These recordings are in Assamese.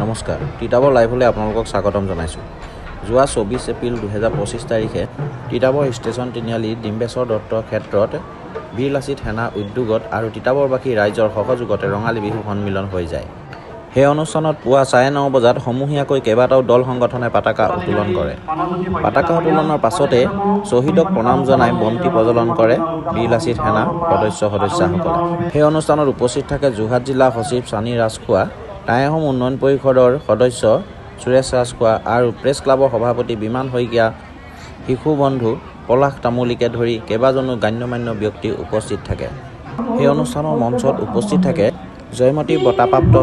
নমস্কাৰ, তিতাবৰ লাইভলৈ আপোনালোকক স্বাগতম জনাইছোঁ। যোৱা 24 এপ্ৰিল 2025 তাৰিখে তিতাবৰ ষ্টেচন তিনিআলি ডিম্বেশ্বৰ দত্ত ক্ষেত্ৰত বীৰ লাচিত সেনা উদ্যোগত আৰু তিতাবৰবাসী ৰাইজৰ সহযোগতে ৰঙালী বিহু সন্মিলন হৈ যায়। সেই অনুষ্ঠানত পুৱা 9:30 বজাত সমূহীয়াকৈ কেইবাটাও দল সংগঠনে পতাকা উত্তোলন কৰে। পতাকা উত্তোলনৰ পাছতে শ্বহীদক প্ৰণাম জনাই বন্তি প্ৰজ্বলন কৰে বীৰ লাচিত সেনা সদস্যসকলে। সেই অনুষ্ঠানত উপস্থিত থাকে যোৰহাট জিলা সচিব চানী ৰাজখোৱা, টাই আহোম উন্নয়ন পৰিষদৰ সদস্য সুৰেশ ৰাজখোৱা আৰু প্ৰেছ ক্লাবৰ সভাপতি বিমান শইকীয়া, শিশু বন্ধু পলাশ তামুলীকে ধৰি কেইবাজনো গণ্যমান্য ব্যক্তি উপস্থিত থাকে। সেই অনুষ্ঠানৰ মঞ্চত উপস্থিত থাকে জয়মতী বঁটাপ্ৰাপ্ত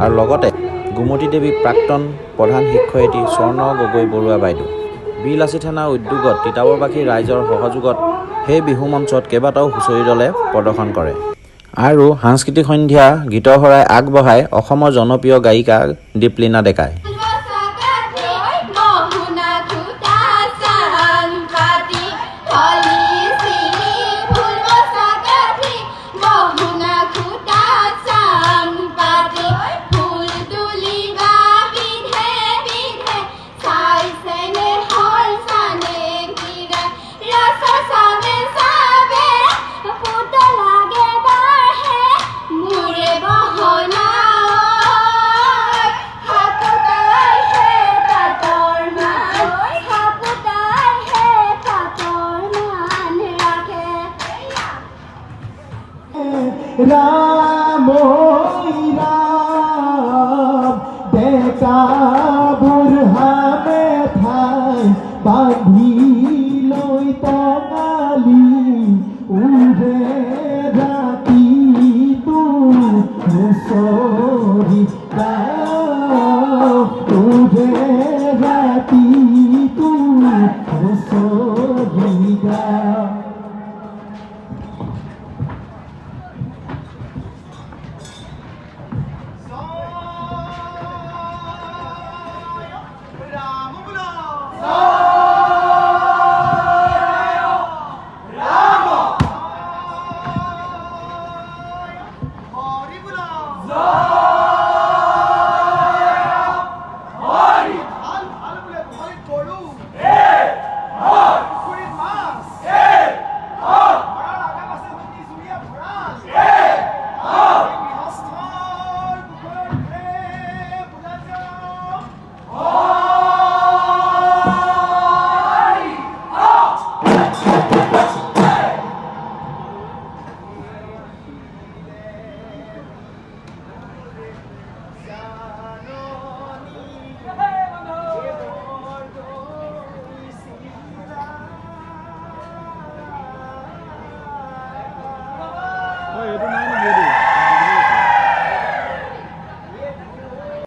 আৰু লগতে গোমতী দেৱী প্ৰাক্তন প্ৰধান শিক্ষয়িত্ৰী স্বৰ্ণ গগৈ বৰুৱা বাইদেউ। বীৰ লাচিত সেনা উদ্যোগত তিতাবৰবাসী ৰাইজৰ সহযোগত সেই বিহু মঞ্চত কেইবাটাও হুঁচৰি দলে প্ৰদৰ্শন কৰে আৰু সাংস্কৃতিক সন্ধ্যা গীতৰ শৰাই আগবঢ়ায় অসমৰ জনপ্ৰিয় গায়িকা দীপলিনা ডেকাই। ৰাম ৰাম দেখা